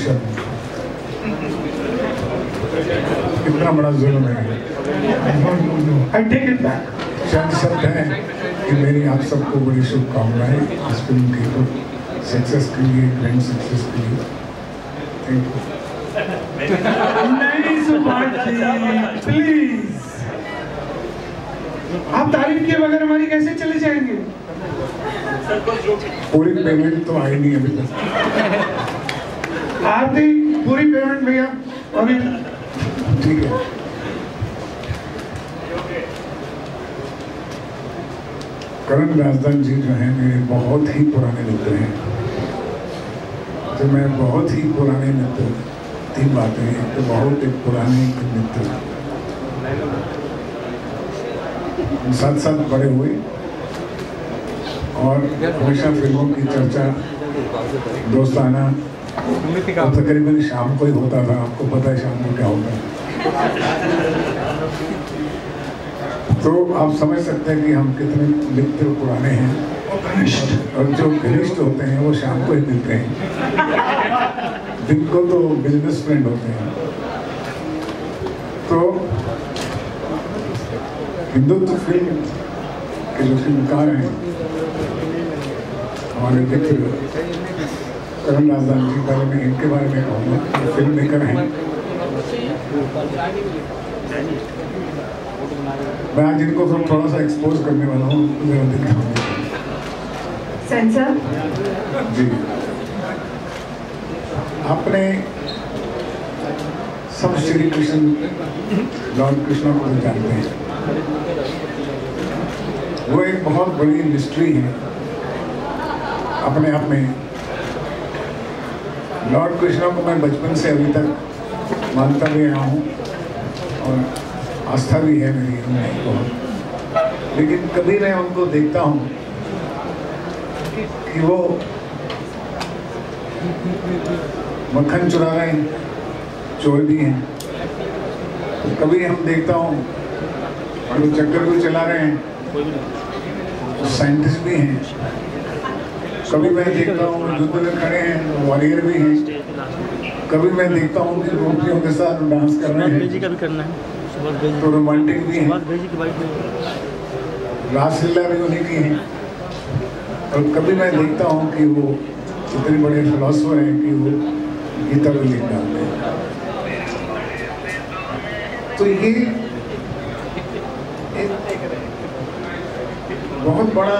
Action. कितना बड़ा जुल्म है। I take it back. चंद शब्द हैं कि मेरी आप सबको बड़ी शुभकामनाएं इस फिल्म की सक्सेस के लिए, ग्रैंड सक्सेस के लिए। Thank you. नहीं सुभाष जी, प्लीज। आप तारीफ किए बगैर हमारी कैसे चले जाएंगे? पूरी पेमेंट तो आई नहीं अभी तक। आधी पूरी पेमेंट भैया अभी। ठीक है। करण राजदान जी जो हैं मेरे बहुत ही पुराने मित्र हैं। तो मैं बहुत ही पुराने मित्र, तीन बातें हैं तो बहुत एक पुराने मित्र, साथ साथ बड़े हुए और हमेशा फिल्मों की चर्चा दोस्ताना तो तकरीबन शाम को ही होता था। आपको पता है शाम को क्या होता है। तो आप समझ सकते हैं कि हम कितने मित्र पुराने हैं। और जो घनिष्ठ होते हैं वो शाम को ही मिलते हैं, दिन को तो बिजनेस फ्रेंड होते हैं। तो हिंदुत्व फिल्म के जो फिल्मकार हैं हमारे मित्र करण राजदान जी, पहले मैं इनके बारे में कहूँगा। फिल्म मेकर हैं। मैं आज इनको थोड़ा सा एक्सपोज करने वाला हूँ। सेंसर जी, आपने सब श्री कृष्ण लॉर्ड कृष्णा को जानते हैं। वो एक बहुत बड़ी मिस्ट्री है अपने आप में। लॉर्ड कृष्णा को मैं बचपन से अभी तक मानता भी रहा हूँ और आस्था भी है मेरी उनमें बहुत। लेकिन कभी मैं उनको देखता हूँ कि वो मक्खन चुरा रहे हैं, चोर भी हैं। तो कभी हम देखता हूँ और वो चक्कर भी चला रहे हैं, तो साइंटिस्ट भी हैं। कभी मैं देखता हूँ युद्ध में खड़े हैं, वॉरियर भी हैं। कभी मैं देखता हूँ कि गोपियों के साथ डांस कर रहे हैं, तो रोमांटिक भी हैं। रासलीला भी उन्हीं की है। और कभी मैं देखता हूँ कि वो इतने बड़े फिलोसोफर हैं कि वो गीता भी लिख डालते हैं। तो ये एक बहुत बड़ा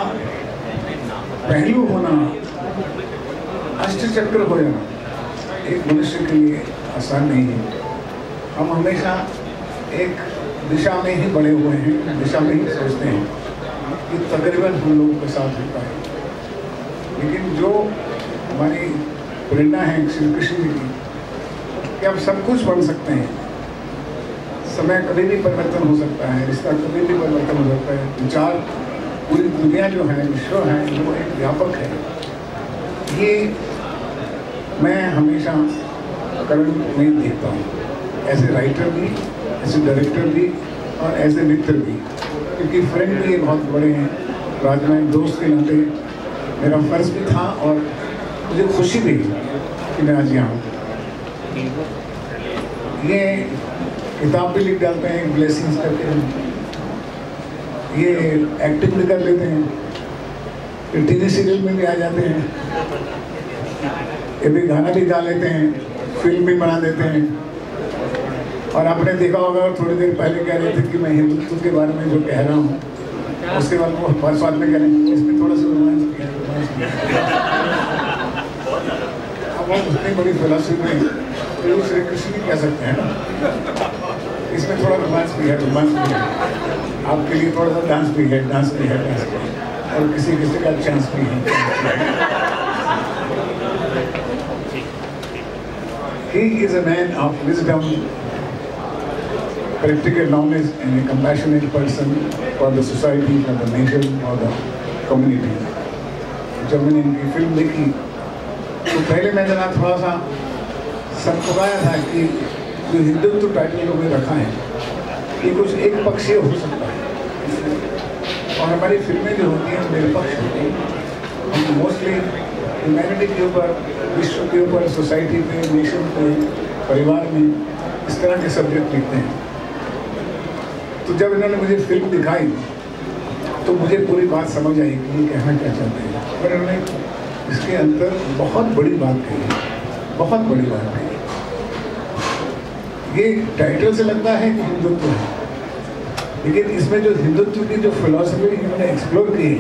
पहलू होना, अष्टचक्र हो जाना एक मनुष्य के लिए आसान नहीं है। हम हमेशा एक दिशा में ही बड़े हुए हैं, दिशा में ही सोचते हैं कि तकरीबन हम लोगों के साथ होता है। लेकिन जो हमारी प्रेरणा है श्री कृष्ण जी की कि आप सब कुछ बन सकते हैं, समय कभी भी परिवर्तन हो सकता है, रिश्ता कभी भी परिवर्तन हो सकता है, विचार, पूरी दुनिया जो है, विश्व है, वो एक व्यापक है। ये मैं हमेशा करण में देखता हूँ, एज ए राइटर भी, एज ए डायरेक्टर भी और एज ए मित्र भी, क्योंकि फ्रेंड भी ये बहुत बड़े हैं। राज में दोस्त के नाते मेरा फर्ज भी था और मुझे खुशी भी कि मैं आज यहाँ हूँ। ये किताब भी लिख डालते हैं ब्लेसिंग्स करके, ये एक्टिंग भी कर लेते हैं, फिर टीवी सीरियल में भी आ जाते हैं, ये भी गाना भी गा लेते हैं, फिल्म भी बना देते हैं। और आपने देखा होगा थोड़ी देर पहले कह रहे थे कि मैं हिंदुत्व के बारे में जो कह रहा हूँ, उसके बाद वो बाद में कह रहे हैं इसमें थोड़ा सा रोमांस किया। अब वो उतनी बड़ी फिलॉसफी में तो श्री कृष्ण भी कह सकते हैं ना, इसमें थोड़ा रोमांस भी है, रोमांस भी है, आपके लिए थोड़ा सा डांस भी है, डांस भी है, डांस भी है, और किसी किसी का चांस भी है। He is a man of wisdom, practical knowledge and a compassionate person for the society, for the nation, for the community. जब मैंने इनकी फिल्म देखी तो पहले मैं जरा थोड़ा सा संकोचाया था कि जो हिंदुत्व टाइटल लोगों ने रखा है ये कुछ एक पक्षीय हो सकता है, और हमारी फिल्में जो होती हैं निरपक्ष होती हैं। हम मोस्टली ह्यूमैनिटी के ऊपर, विश्व के ऊपर, सोसाइटी पे, नेशन पे, परिवार में इस तरह के सब्जेक्ट लिखते हैं। तो जब इन्होंने मुझे फिल्म दिखाई तो मुझे पूरी बात समझ आई कि ये कहना क्या चाहते हैं। पर इन्होंने इसके अंदर बहुत बड़ी बात कही, बहुत बड़ी बात कही। ये टाइटल से लगता है कि हिंदुत्व है, लेकिन इसमें जो हिंदुत्व की जो फिलॉसफी इन्होंने एक्सप्लोर की है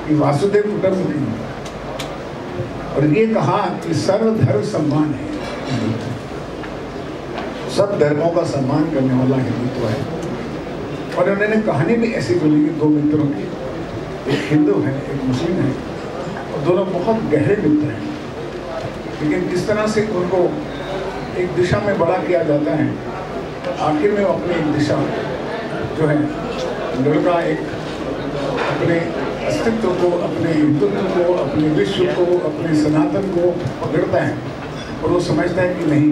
कि वासुदेव कुटुंबकम, और ये कहा कि सर्वधर्म सम्मान है, सब धर्मों का सम्मान करने वाला हिंदुत्व है। और उन्होंने कहानी भी ऐसी बोली कि दो मित्रों की, एक हिंदू है एक मुस्लिम है, और दोनों बहुत गहरे मित्र हैं, लेकिन किस तरह से उनको एक दिशा में बड़ा किया जाता है। आखिर में वो अपनी एक दिशा जो है, लड़का एक अपने अस्तित्व को, अपने हिंदुत्व को, अपने विश्व को, अपने सनातन को पकड़ता है और वो समझता है कि नहीं,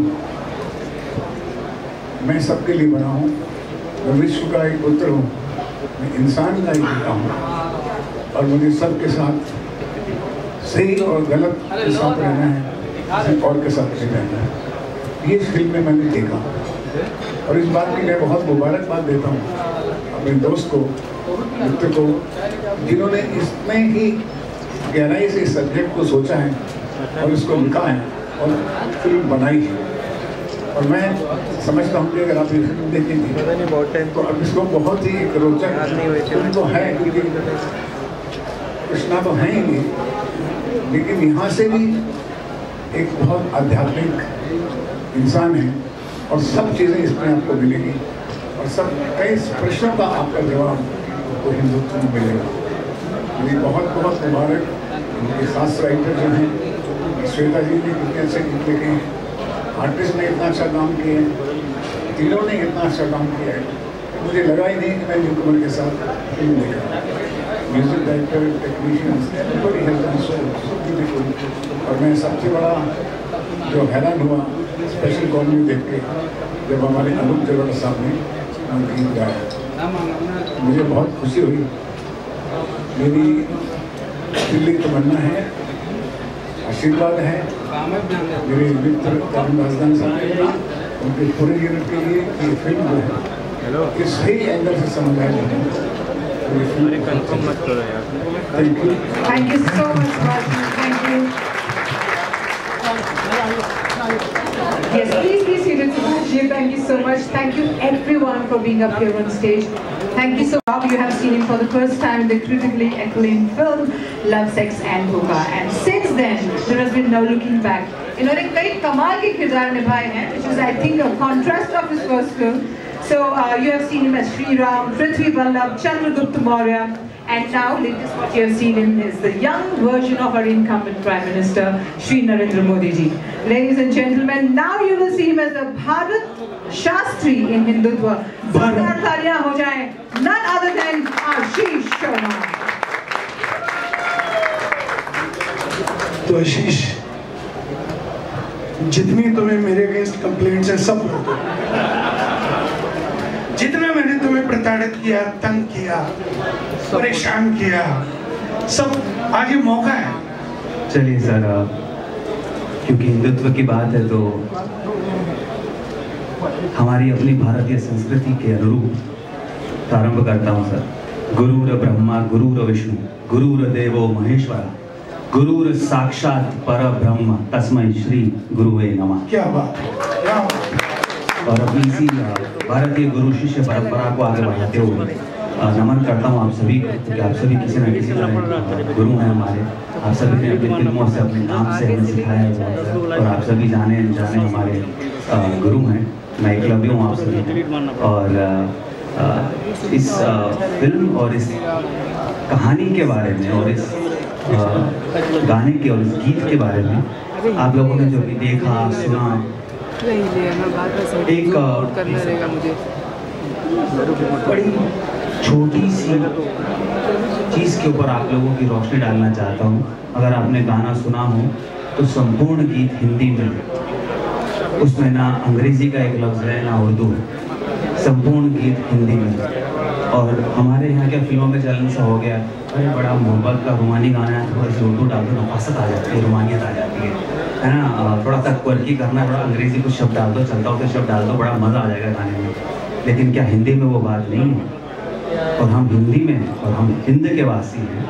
मैं सबके लिए बना हूँ, मैं विश्व का एक पुत्र हूँ, मैं इंसान का एक बेटा हूँ और मुझे सबके साथ सही और गलत के साथ रहना है, किसी और के साथ नहीं रहना है। ये फिल्म में मैंने देखा और इस बात की मैं बहुत मुबारकबाद देता हूँ अपने दोस्त को, मित्र को, जिन्होंने इतने ही गहराई से इस सब्जेक्ट को सोचा है और इसको लिखा है और फिल्म बनाई है। और मैं समझता हूँ कि अगर आप ये फिल्म देखेंगे तो अब इसको बहुत ही एक रोचक फिल्म तो है, क्योंकि कृष्णा तो है ही, लेकिन यहाँ से भी एक बहुत आध्यात्मिक इंसान है और सब चीज़ें इसमें आपको मिलेगी और सब कई प्रश्नों का आपका जवाब तो हिंदुत्व में मिलेगा। मुझे बहुत बहुत मुबारक उनके खास राइटर जो हैं, श्वेता जी ने कितने अच्छे गीत लिखे हैं, आर्टिस्ट ने इतना अच्छा काम किया है, तीनों ने इतना अच्छा काम किया है। मुझे लगा ही नहीं कि मैं न्यूकमर के साथ फिल्म देखा। Music director, technicians, everybody has done so beautiful. और मैं सबसे बड़ा जो हैरान हुआ स्पेशल कॉमेडी देख के, जब हमारे अनूप जलोटा साहब ने गीत गाया, मुझे बहुत खुशी हुई। मेरी दिल्ली तमन्ना है, आशीर्वाद है मेरे मित्र करण राजदान साहब, उनके पूरे यूनिट के लिए ये फिल्म जो है ये सही एंगल से समझ आया है। Thank you so much, Raji. Thank you. Yes, please be seated, Subhash. Thank you so much. Thank you everyone for being up here on stage. Thank you so much. You have seen him for the first time in the critically acclaimed film Love, Sex and Hookah, and since then there has been no looking back. इन्होंने कई कमाल के किरदार निभाए हैं, which is I think a contrast of his first film. So you have seen him as Sri Ram, Prithvi Vallabh, Chandragupta Maurya, and now latest what you have seen him is the young version of our incumbent Prime Minister, Shri Narendra Modi ji. Ladies and gentlemen, now you will see him as the Bharat Shastri in Hindutva. जोरदार तालियां हो जाएं, none other than Ashish Sharma. तो आशीष, जितनी तुम्हें मेरे against complaints हैं सब लो दो। जितना मैंने तुम्हें प्रताड़ित किया, तंग किया, परेशान किया, सब आज ये मौका है। चलिए सर, क्योंकि हिंदुत्व की बात है तो हमारी अपनी भारतीय संस्कृति के अनुरूप प्रारंभ करता हूँ सर। गुरुर ब्रह्मा गुरुर विष्णु गुरुर देवो महेश्वरा गुरुर साक्षात परब्रह्म तस्मै श्री गुरुवे नमः। क्या बात है, क्या बात है। और अपनी इसी भारतीय गुरु शिष्य परंपरा को आगे बढ़ाते हुए नमन करता हूँ आप सभी को, क्योंकि आप सभी किसी न किसी तरह गुरु हैं हमारे। आप सभी ने अपनी फिल्मों से, अपने काम से हमें सिखाया है और आप सभी जाने अनजाने हमारे गुरु हैं। मैं एकलव्य हूँ आप सभी। और इस फिल्म और इस कहानी के बारे में और इस गाने के और इस गीत के बारे में आप लोगों ने जो भी देखा सुना, एक बड़ी छोटी सी चीज़ के ऊपर आप लोगों की रोशनी डालना चाहता हूँ। अगर आपने गाना सुना हो तो संपूर्ण गीत हिंदी में, उसमें ना अंग्रेजी का एक लफ्ज़ है ना उर्दू है, संपूर्ण गीत हिंदी में। और हमारे यहाँ क्या फिल्मों में चलन सा हो गया, अरे बड़ा मोहब्बत का रुमानी गाना है, थोड़ा सी उर्दू डाल दो, नफासत आ जाती है, रुमानियत आ जाती है ना। थोड़ा सा क्वर्की करना है, थोड़ा अंग्रेजी कुछ शब्द डाल दो, चलता होता शब्द डाल दो, बड़ा मज़ा आ जाएगा गाने में। लेकिन क्या हिंदी में वो बात नहीं है? और हम हिंदी में हैं और हम हिंद के वासी हैं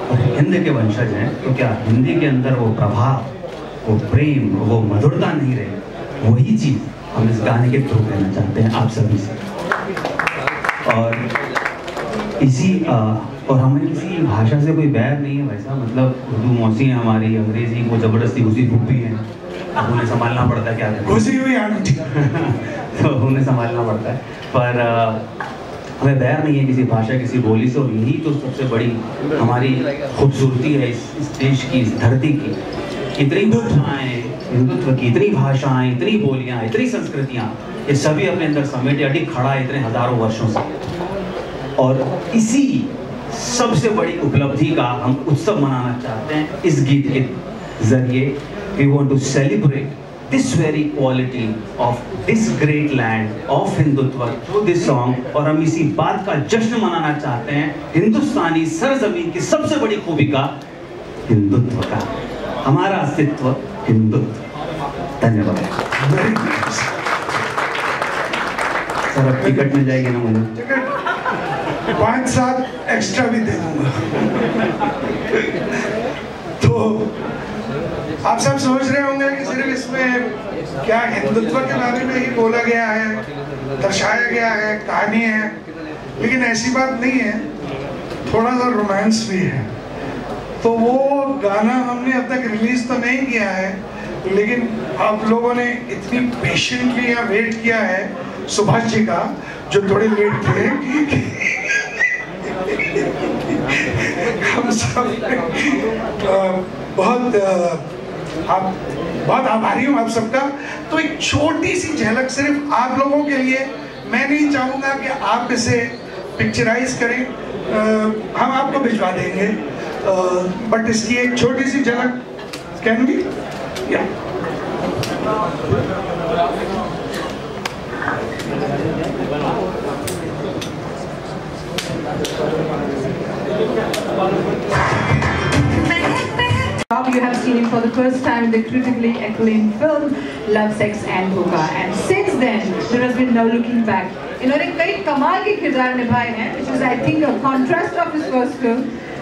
और हिंद के वंशज हैं, तो क्या हिंदी के अंदर वो प्रभाव, वो प्रेम, वो मधुरता नहीं रही? वही चीज़ हम इस गाने के थ्रू कहना चाहते हैं आप सभी से। और इसी और हमें किसी भाषा से कोई बैर नहीं है वैसा, मतलब उर्दू मौसी है हमारी, अंग्रेजी वो ज़बरदस्ती घुसी फूफी है, अब उन्हें संभालना पड़ता है, क्या करें, घुसी हुई आंटी तो उन्हें संभालना पड़ता है। पर हमें बैर नहीं है किसी भाषा, किसी बोली से, और यही तो सबसे बड़ी हमारी खूबसूरती है इस देश की, इस धरती की। इतनी भाषाएँ, हिंदुत्व की इतनी भाषाएँ, इतनी बोलियाँ, इतनी संस्कृतियाँ, ये सभी अपने अंदर समेटे अटी खड़ा है इतने हजारों वर्षों से। और इसी सबसे बड़ी उपलब्धि का हम उत्सव मनाना चाहते हैं इस गीत के जरिए। We want to celebrate this very quality of this great land of Hindutva through this song. और हम इसी बात का जश्न मनाना चाहते हैं, हिंदुस्तानी सरजमीन की सबसे बड़ी खूबी का, हिंदुत्व का। हमारा अस्तित्व हिंदुत्व। धन्यवाद सर। अब टिकट मिल जाएगी ना मुझे? टिकट 5-7 एक्स्ट्रा भी दे दूंगा। तो आप सब सोच रहे होंगे कि सिर्फ इसमें क्या हिंदुत्व के बारे में ही बोला गया है, दर्शाया गया है, कहानी है, लेकिन ऐसी बात नहीं है, थोड़ा सा रोमांस भी है। तो वो गाना हमने अब तक रिलीज तो नहीं किया है, लेकिन आप लोगों ने इतनी पेशेंटली यहाँ वेट किया है सुभाष जी का, जो थोड़े लेट थे, हम सब बहुत आभारी हूँ आप सबका। तो एक छोटी सी झलक सिर्फ आप लोगों के लिए, मैं नहीं चाहूँगा कि आप इसे पिक्चराइज करें, हम आपको भिजवा देंगे, बट इसकी एक छोटी सी झलक कैन बी या You have seen him for the first time in the critically acclaimed film Love, Sex and Hookah, and since then there has been no looking back. इन्होंने कई कमाल के किरदार निभाए हैं, which is I think a contrast of his first film.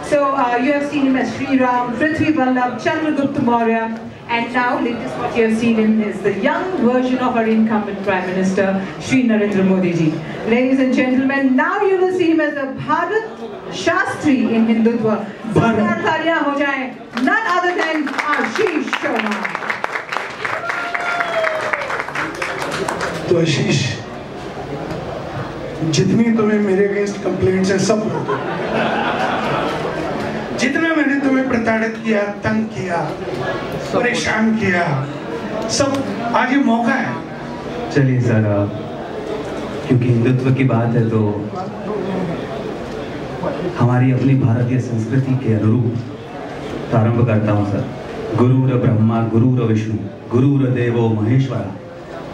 So you have seen him as Sri Ram, Prithvi Vallabh, Chandragupta Maurya, and now latest what you have seen him is the young version of our incumbent Prime Minister Shri Narendra Modi ji. Ladies and gentlemen, now you will see him as the Bharat Shastri in Hindutva. जोरदार तालियां हो जाएं, none other than Ashish Sharma. तो आशीष, जितनी तुम्हें मेरे against complaints हैं सब लो, जितना मैंने तुम्हें प्रताड़ित किया, तंग किया, परेशान किया, सब आज ये मौका है। चलिए सर, क्योंकि हिंदुत्व की बात है तो हमारी अपनी भारतीय संस्कृति के अनुरूप प्रारंभ करता हूँ सर। गुरुर ब्रह्मा गुरुर विष्णु गुरुर देवो महेश्वरा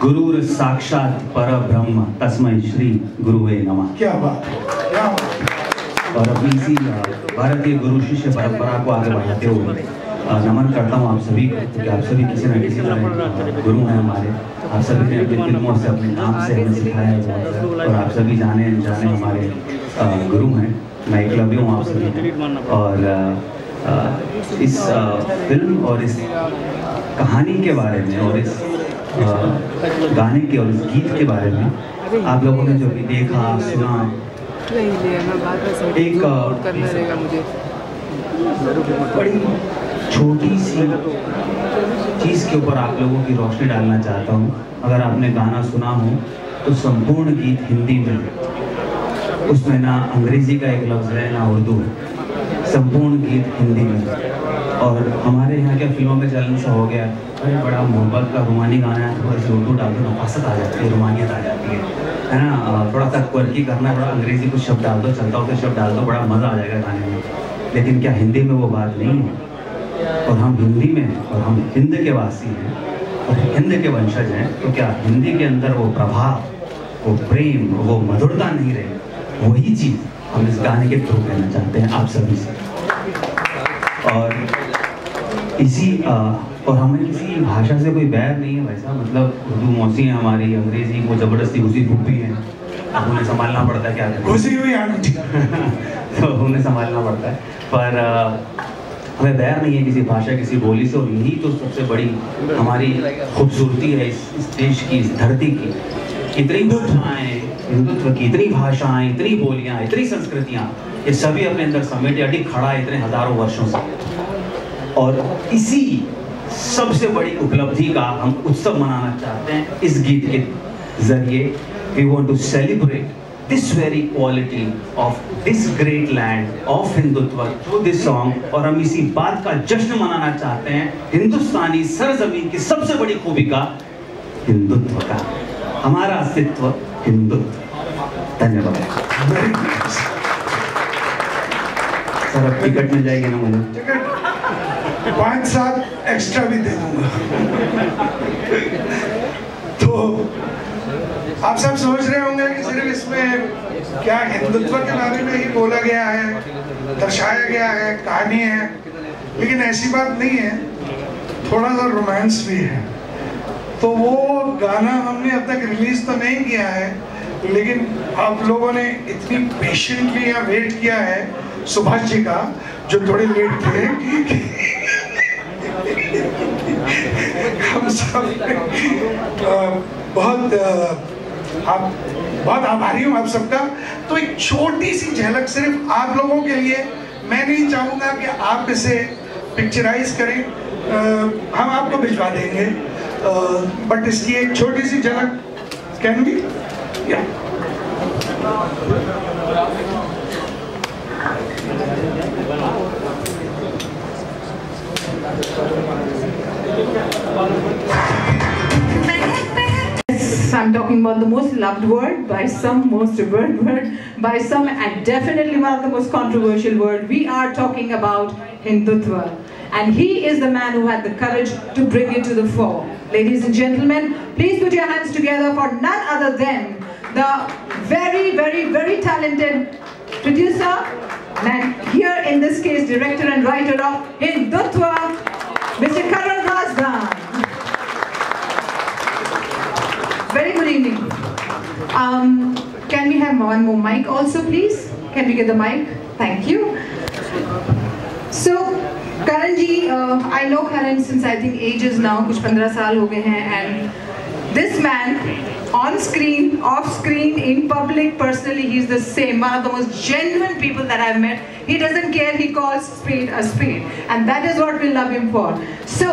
गुरुर साक्षात परब्रह्म तस्मै श्री गुरुवे नमः। क्या बात है, क्या बात। और अपनी इसी भारतीय गुरु शिष्य परंपरा को आगे बढ़ाते हुए नमन करता हूँ आप सभी को, क्योंकि आप सभी किसी न किसी तरह गुरु हैं हमारे। आप सभी ने अपनी फिल्मों से, अपने नाम से हमें सिखाया है, और आप सभी जाने अनजाने हमारे गुरु हैं। मैं एकलव्य हूँ आप सभी, और इस फिल्म और इस कहानी के बारे में और इस गाने के और इस गीत के बारे में आप लोगों ने जो भी देखा, सुना, एक बड़ी छोटी सी चीज़ के ऊपर आप लोगों की रोशनी डालना चाहता हूँ। अगर आपने गाना सुना हो तो संपूर्ण गीत हिंदी में, उसमें ना अंग्रेजी का एक लफ्ज़ है ना उर्दू है, संपूर्ण गीत हिंदी में। और हमारे यहाँ क्या फिल्मों में चलन सा हो गया, अरे बड़ा मोहब्बत का रुमानी गाना है, थोड़ा सी उर्दू डाल दो, नफासत आ जाती है, रुमानियत आ जाती है ना। थोड़ा सा क्वर्की करना है, थोड़ा अंग्रेजी कुछ शब्द डाल दो, चलता होता शब्द डाल दो, बड़ा मज़ा आ जाएगा गाने में। लेकिन क्या हिंदी में वो बात नहीं है? और हम हिंदी में हैं और हम हिंद के वासी हैं और हिंद के वंशज हैं, तो क्या हिंदी के अंदर वो प्रभाव, वो प्रेम, वो मधुरता नहीं रही? वही चीज़ हम इस गाने के थ्रू कहना चाहते हैं आप सभी से। और और हमें किसी भाषा से कोई बैर नहीं है वैसा, मतलब उर्दू मौसी है हमारी, अंग्रेजी वो ज़बरदस्ती घुसी फूफी है, अब उन्हें संभालना पड़ता है, क्या घुसी हुई तो उन्हें संभालना पड़ता है। पर हमें बैर नहीं है किसी भाषा किसी बोली से, और यही तो सबसे बड़ी हमारी खूबसूरती है इस देश की, इस धरती की। इतनी भाषाएँ, हिंदुत्व की इतनी भाषाएँ, इतनी बोलियाँ, इतनी संस्कृतियाँ, ये सभी अपने अंदर समेटे अड़ी खड़ा है इतने हजारों वर्षों से। और इसी सबसे बड़ी उपलब्धि का हम उत्सव मनाना चाहते हैं इस गीत के जरिए। We want to celebrate this very quality of this great land of Hindutva through this song। और हम इसी बात का जश्न मनाना चाहते हैं हिंदुस्तानी सरजमीन की सबसे बड़ी खूबी का, हिंदुत्व का, हमारा अस्तित्व हिंदुत्व। धन्यवाद सर। अब टिकट मिल जाएगी ना मुझे? टिकट 5-7 एक्स्ट्रा भी दे दूंगा। तो आप सब सोच रहे होंगे कि सिर्फ इसमें क्या हिंदुत्व के बारे में ही बोला गया है, दर्शाया गया है, कहानी है, लेकिन ऐसी बात नहीं है, थोड़ा सा रोमांस भी है। तो वो गाना हमने अब तक रिलीज तो नहीं किया है, लेकिन आप लोगों ने इतनी पेशेंटली यहाँ वेट किया है सुभाष जी का, जो थोड़े लेट थे, हम सब बहुत आभारी हूँ आप सबका। तो एक छोटी सी झलक सिर्फ आप लोगों के लिए, मैं नहीं चाहूँगा कि आप इसे पिक्चराइज करें, हम आपको भिजवा देंगे, बट इसकी एक छोटी सी झलक कैन बी या I'm talking about the most loved word, by some most revered word, by some and definitely one of the most controversial word. We are talking about Hindutva, and he is the man who had the courage to bring it to the fore. Ladies and gentlemen, please put your hands together for none other than the very, very, very talented producer, and here in this case director and writer of Hindutva, Mr. Karan Razdan. Very good evening. Can we have one more mic also, please? Can we get the mic? Thank you. So, Karan ji, I know Karan since I think ages now, कुछ 15 साल हो गए हैं, and this man, on screen, off screen, in public, personally, he's the same. One of the most genuine people that I've met. He doesn't care. He calls spade a spade, and that is what we love him for. So,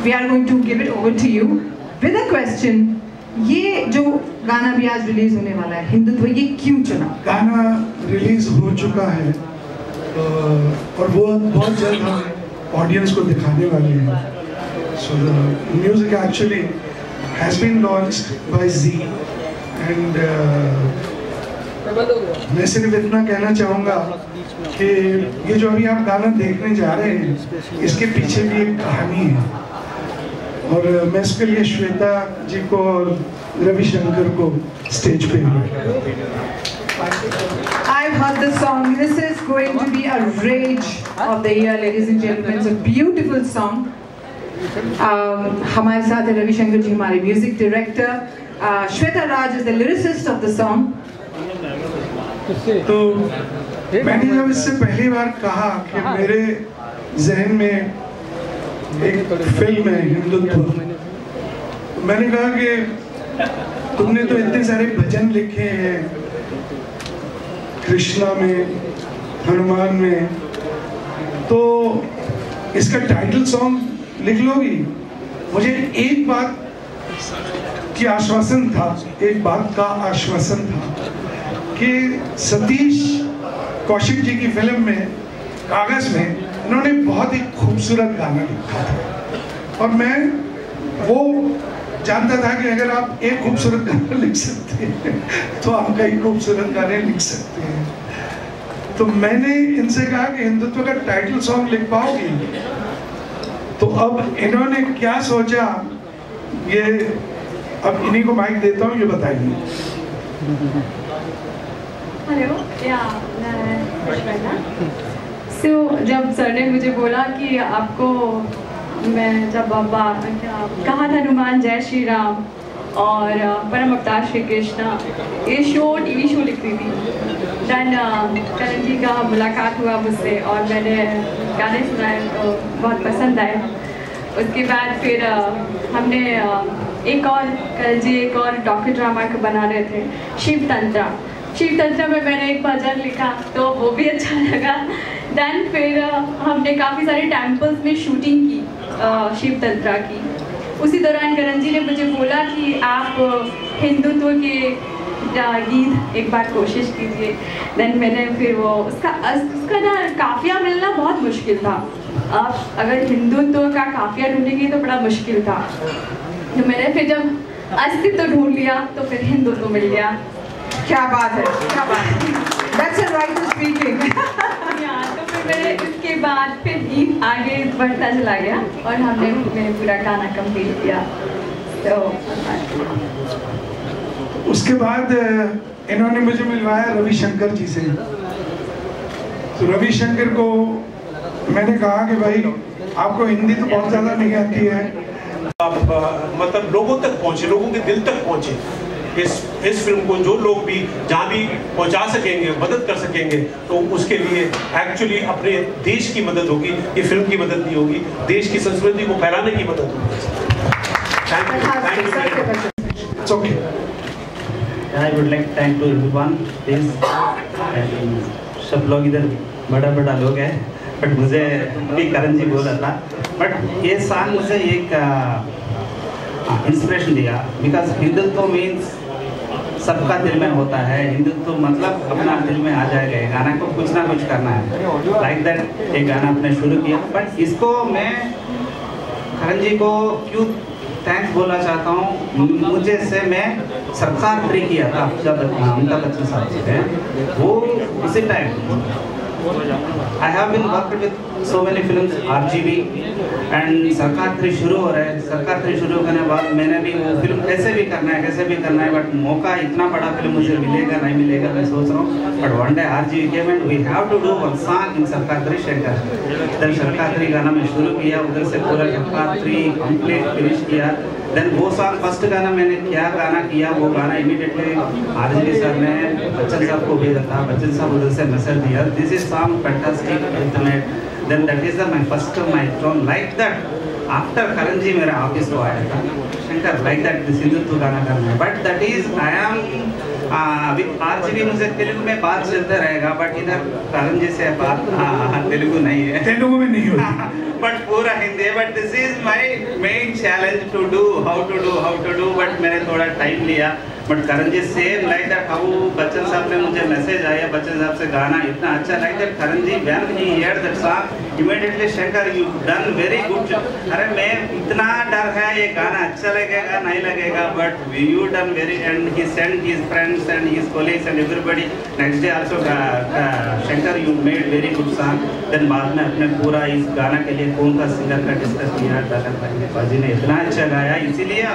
we are going to give it over to you with a question. ये जो गाना भी आज release होने वाला है, हिंदुत्व, ये क्यों चुना? गाना रिलीज हो चुका है और वो बहुत जल्द हम ऑडियंस को दिखाने वाले हैं। So the music actually has been launched by Z and मैं सिर्फ इतना कहना चाहूँगा कि ये जो अभी आप गाना देखने जा रहे हैं, इसके पीछे भी एक कहानी है, और मैं इसके लिए श्वेता जी को और रविशंकर को स्टेज पे I've heard the song. This is going to be a rage of the year, ladies and gentlemen. It's a beautiful song. हमारे साथ है रविशंकर जी, हमारे music director. Shweta Raj is the lyricist of the song. तो मैंने जब इससे पहली बार कहा कि मेरे जहन में एक फिल्म है हिंदुत्व, मैंने कहा कि तुमने तो इतने सारे भजन लिखे हैं, कृष्णा में, हनुमान में, तो इसका टाइटल सॉन्ग लिख लोगी? मुझे एक बात की आश्वासन था, एक बात का आश्वासन था कि सतीश कौशिक जी की फिल्म में, कागज में, इन्होंने बहुत ही खूबसूरत गाना लिखा था, और मैं वो जानता था कि अगर आप एक खूबसूरत गाना लिख सकते हैं तो आप कई खूबसूरत गाने लिख सकते हैं। तो मैंने इनसे कहा कि हिंदुत्व का टाइटल सॉन्ग लिख पाओगी? तो अब इन्होंने क्या सोचा, ये अब इन्हीं को माइक देता हूँ, ये बताइए। हेलो या सो जब सर ने मुझे बोला कि आपको मैं जब कहा था हनुमान जय श्री राम और परम अवतार श्री कृष्णा ये टीवी शो लिखती थी, दैन करण जी का मुलाकात हुआ मुझसे और मैंने गाने सुनाए तो बहुत पसंद आए। उसके बाद फिर हमने एक और डॉक्टर ड्रामा को बना रहे थे शिव तंत्रा में मैंने एक भजन लिखा तो वो भी अच्छा लगा। दैन फिर हमने काफ़ी सारे टेम्पल्स में शूटिंग की शिव तंत्रा की। उसी दौरान करण जी ने मुझे बोला कि आप हिंदुत्व के गीत एक बार कोशिश कीजिए। देन मैंने फिर वो उसका ना काफिया मिलना बहुत मुश्किल था। आप अगर हिंदुत्व का काफिया ढूंढेंगे तो बड़ा मुश्किल था, तो मैंने फिर जब अस्तित्व ढूंढ लिया तो फिर हिंदुत्व मिल गया। क्या बात है, क्या बात है। That's a right to speaking. तो फिर मैंने उसके बाद फिर गीत आगे बढ़ता चला गया और मैंने पूरा गाना कंप्लीट किया। तो उसके बाद इन्होंने मुझे मिलवाया रविशंकर जी से। तो रविशंकर को मैंने कहा कि भाई आपको हिंदी तो बहुत ज़्यादा नहीं आती है, आप मतलब लोगों तक पहुँचे, लोगों के दिल तक पहुँचे। इस फिल्म को जो लोग भी जहाँ भी पहुँचा सकेंगे, मदद कर सकेंगे, तो उसके लिए एक्चुअली अपने देश की मदद होगी, ये फिल्म की मदद नहीं होगी, देश की संस्कृति को फैलाने की मदद होगी। It's okay. I would like to thank to everyone. सब लोग इधर बड़ा लोग हैं, बट मुझे भी करण जी बोल रहा था, बट ये सॉन्ग मुझे एक इंस्पिरेशन दिया, बिकॉज हिंदुत्व मीन्स सबका दिल में होता है। हिंदुत्व मतलब अपना दिल में आ जाएगा, गाना को कुछ ना कुछ करना है, लाइक दैट एक गाना आपने शुरू किया। बट इसको मैं करण जी को क्यों थैंक्स बोलना चाहता हूँ, मुझे से मैं सरकार फ्री किया था अमिताभ बच्चन साहब से, वो उसी time I have been worked with so many films, RGB and सरकार 3 शुरू हो रहा है। सरकार 3 शुरू करने के बाद मैंने भी वो फिल्म कैसे भी करना है, बट मौका इतना बड़ा फिल्म मुझे मिलेगा नहीं मिलेगा मैं सोच रहा हूँ। But one day RGB came and we have to do one song in सरकार 3 शंकर। देन सरकार 3 गाना मैं शुरू किया, उधर से पूरा सरकार 3 कंप्लीट फिनिश किया। देन वो सॉन्ग फर्स्ट गाना मैंने क्या गाना किया, वो गाना इमीडिएटली RGB सर ने बच्चन साहब को भेजा था, बच्चन साहब उधर से मैसेज दिया, this is song fantastic ultimate. Then that is my first milestone, like that after Karan ji मेरे ऑफिस को आया था, Shankar like that this Hindutva गाना करना है। But that is I am with RGB मुझे तेलुगु में बात चलता रहेगा, बट इधर करण जी से बात तेलुगु नहीं है, तेलुगु में नहीं होती बट पूरा हिंदी है। But this is my main challenge to do how to do but मैंने थोड़ा टाइम लिया। But Karan ji same like that how Bachchan साहब ने मुझे मैसेज आया, बच्चन साहब से गाना इतना अच्छा like that Karan ji when he hear that song immediately Shankar you done very good. अरे मैं इतना डर है ये गाना अच्छा लगेगा नहीं लगेगा, but you done very and he send his friends and his colleagues and everybody next day also Shankar you made very good song. Then बाद में अपने पूरा इस गाना के लिए कौन सा सिंगर का डिस्कस किया, बाजी ने इतना अच्छा गाया, इसीलिए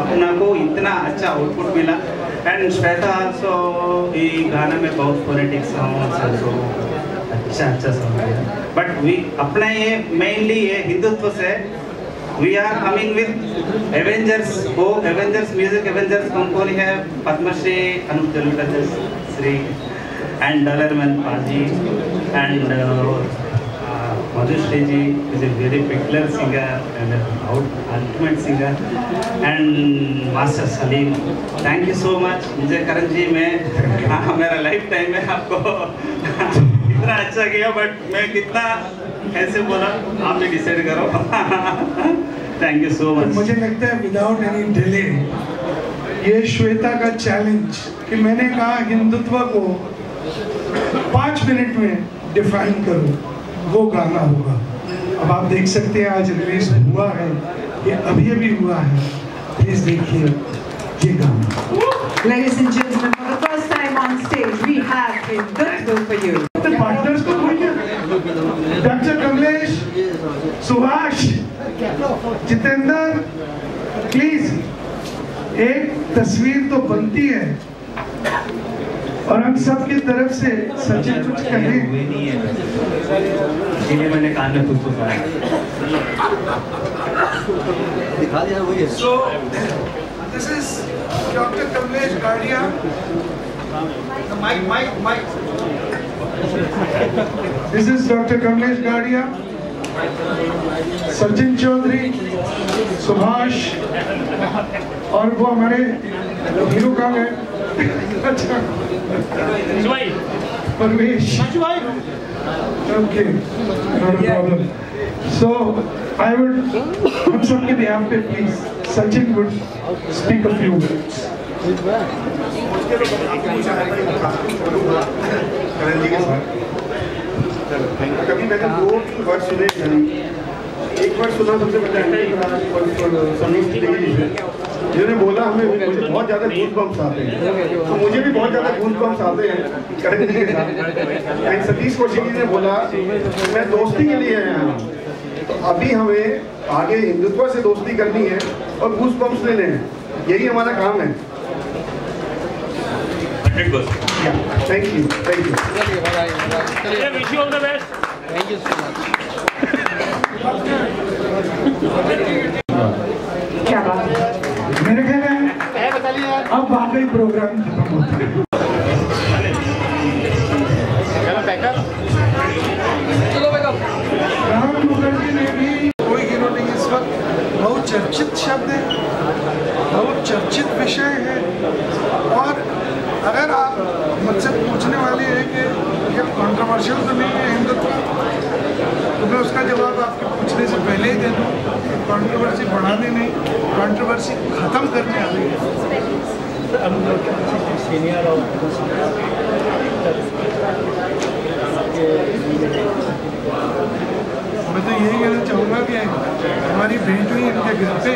अपना को इतना अच्छा आउटपुट मिला। एंड श्वेता आल्सो ये गाना में बहुत फोनेटिक सॉन्ग्स अच्छा सॉन्ग है। बट वी अपना ये मेनली ये हिंदुत्व से we are coming with Avengers, वो एवेंजर्स म्यूजिक एवेंजर्स कंपोनी है पद्मश्री अनूप तेलुगु श्री एंड डॉलरमैन पाजी and Madhushri ji is a very peculiar singer and ultimate singer and Master Salim. Thank you so much. मुझे करण जी मैं मेरा लाइफ टाइम में आपको इतना अच्छा किया, बट मैं कितना कैसे बोला आप भी डिसाइड करो। Thank you so much. मुझे लगता है विदाउट एनी डिले ये श्वेता का चैलेंज कि मैंने कहा हिंदुत्व को 5 मिनट में डिफाइन करूं, वो गाना होगा। अब आप देख सकते हैं आज रिलीज हुआ है, ये अभी हुआ है, प्लीज देखिए ये गाना। Ladies and gentlemen, for the first time on stage, we have Hindutva for you. The partners को बोलिए, डॉक्टर कमलेश, सुभाष, जितेंद्र, प्लीज एक तस्वीर तो बनती है। और हम सब की तरफ से सचिन कुछ कहें। इसीलिए मैंने कान में कुछ सुनाया। दिखा दिया वही है। So this is Dr. Kamlesh Gadia. Mike. This is Dr. Kamlesh Gadia, Sachin Chaudhary, Subhash, और वो हमारे हीरो कहाँ गए? अच्छा, परवेश। Okay, not a problem. So I would, हम सबके बिहाफ पे please, Sachin would speak a few words. कभी मैंने 2 वर्ड सुने नहीं। एक वर्ड सुना सबसे पहले जिन्होंने बोला हमें मुझे बहुत ज़्यादा गूज़बम्प्स आते हैं, तो मुझे भी बहुत ज़्यादा गूज़बम्प्स आते हैं करण जी के साथ। सतीश कौशिक जी ने बोला मैं दोस्ती के लिए आया हूँ, तो अभी हमें आगे हिंदुत्व से दोस्ती करनी है और गूज़बम्प्स लेने हैं, यही हमारा काम है। Thank you. Wish you all the best. Thank you so much. क्या बात है? मेरे ख्याल में अब वाकई प्रोग्राम खत्म होता है। राम मुखर्जी ने भी कोई हीरो नहीं इस वक्त, बहुत चर्चित शब्द है, बहुत चर्चित विषय है, और अगर आप मुझसे पूछने वाले हैं कि ये कंट्रोवर्शियल तो नहीं है हिंदुत्व, तो मैं उसका जवाब आपके पूछने से पहले ही दे दूँ। कंट्रोवर्सी बढ़ाने नहीं, कंट्रोवर्सी ख़त्म करने आ रही है। मैं तो यही कहना चाहूँगा कि हमारी भेंट हुई इनके घर पे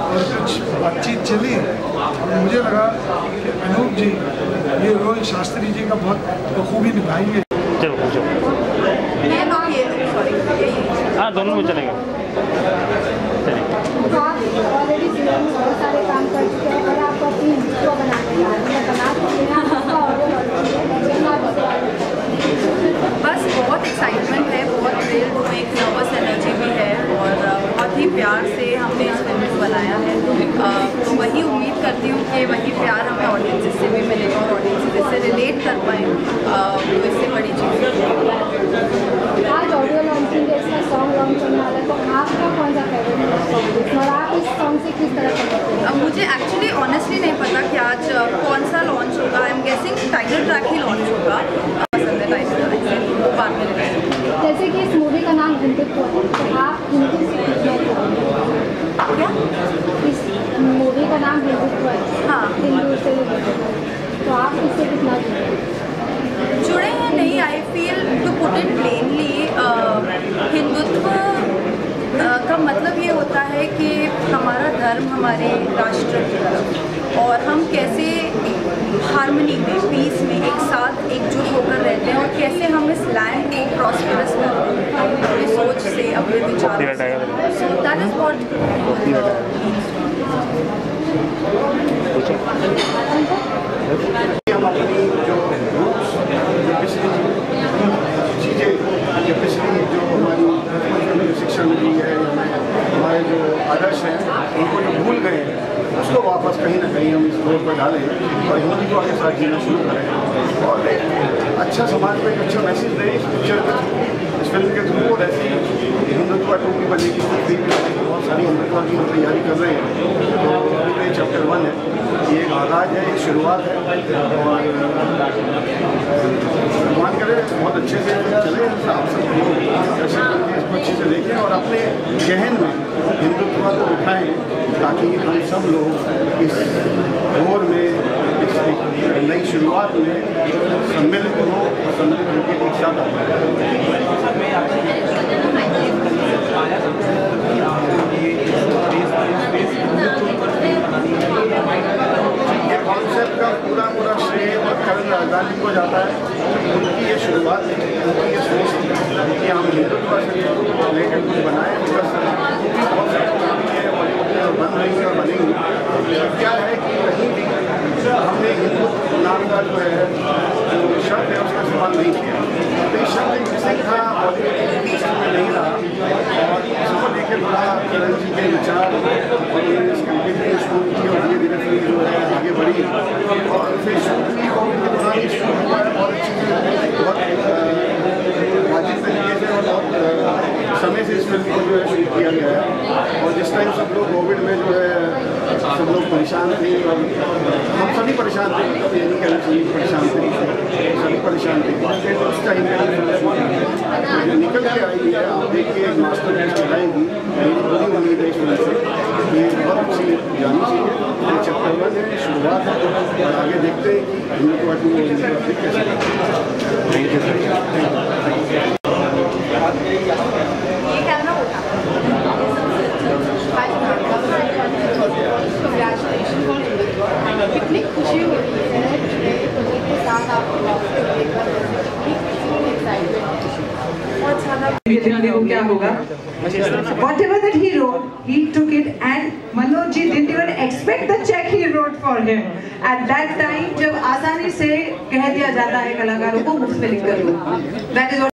और कुछ बातचीत चली, और मुझे लगा कि अनूप जी ये रोहित शास्त्री जी का बहुत बखूबी निभाएंगे। हाँ, दोनों में चलेगा। तो आप ऑलरेडी जिले में बहुत सारे काम कर चुके हैं और आप अपनी हिस्ट्री बनाने जा रहे हैं, बस बहुत एक्साइटमेंट है, बहुत थ्रिल हूँ, एक नर्वस एनर्जी भी है, और बहुत ही प्यार से हमने इस फिल्म को बनाया है। तो वही उम्मीद करती हूँ कि वही प्यार हमें ऑडियंसेस से भी मिलेगा और ऑडियंसेस इससे रिलेट कर पाएँ, तो इससे बड़ी चीज़। आज ऑडियो लॉन्चिंग है, इसका सॉन्ग लॉन्च होने वाला है, तो आपका कौन सा फेवरेट सॉन्ग है और आप इस सॉन्ग से किस तरह से करते हैं? मुझे एक्चुअली ऑनेस्टली नहीं पता कि आज कौन सा लॉन्च होगा। I am guessing title track he launch होगा। पसंद है टाइटल ट्रैक, बात में जैसे कि इस मूवी का नाम हिंदुत्व है, तो आप हिंदू से कितना क्या? इस मूवी का नाम हिंदुत्व है, हाँ, हिंदू से तो आप इससे कितना जुड़े हैं? नहीं, I feel to put it plainly, Hindutva का मतलब ये होता है कि हमारा धर्म हमारे राष्ट्र की तरफ, और हम कैसे हार्मनी में, पीस में एक साथ एकजुट होकर रहते हैं, और कैसे हम इस लैंड को प्रॉस्पेरस करते हैं अपनी सोच से, अपने विचारों से। सो दैट इज व्हाट हम अपनी जो चीज़ें, पिछली जो हमारी शिक्षा मिली है, हमारे जो आदर्श हैं, उनको जो भूल गए हैं, उसको वापस कहीं ना कहीं हम इस रोड पर डालें और हिंदुत्व के साथ जीना शुरू करें, और एक अच्छा समाज में एक अच्छा मैसेज दें इस पिक्चर के थ्रू, इस फिल्म के थ्रू। और ऐसी हिंदुत्व टोपी बनेगी, बहुत सारी हिंदुत्व की हम तैयारी कर रहे हैं। तो अभी तो ये चैप्टर 1 है, ये एक आगाज़ है, एक शुरुआत है, और भगवान करे बहुत अच्छे से चले, आप सब दर्शक इसको अच्छे से देखें और अपने जहन में हिंदुत्व को उठाएं, ताकि हम सब लोग इस दौर में, इस नई शुरुआत में सम्मिलित हो और सम्मिलित होकर एक साथ ये कॉन्सेप्ट का पूरा श्रेय करण राजधानी को जाता है। उनकी ये शुरुआत है, उनकी ये सोच कि हम हिंदुत्व से लेकर कुछ बनाए, उनका बहुत बन रही है और बनेंगी। क्या है कि कहीं भी हमने हिंदुत्व नाम का जो है फिल्म को जो है शूट किया गया है। और जिस टाइम सब लोग कोविड में जो है सब लोग परेशान थे, और हम सभी परेशान थे, मतलब ये नहीं कहना चाहिए परेशान थे, सभी परेशान थे। फिर उस टाइम में जो निकल के आई है, आप देखिए एक मास्टर पीस दिखाएंगी। मेरी बड़ी उम्मीद है इस फिल्म से, ये बहुत अच्छी जानी चाहिए। ये चैप्टर 1 है, शुरुआत है, और आगे देखते हैं कि हिंदुत्व की कैसे। Thank you sir. कितनी खुशी होती है के साथ आप क्या होगा? Whatever that he wrote, he took it, and Manoj ji didn't even expect the check he wrote for him. At that time, जब आसानी से कह दिया जाता है कलाकारों को मुफ्त में लिख कर लो, that is what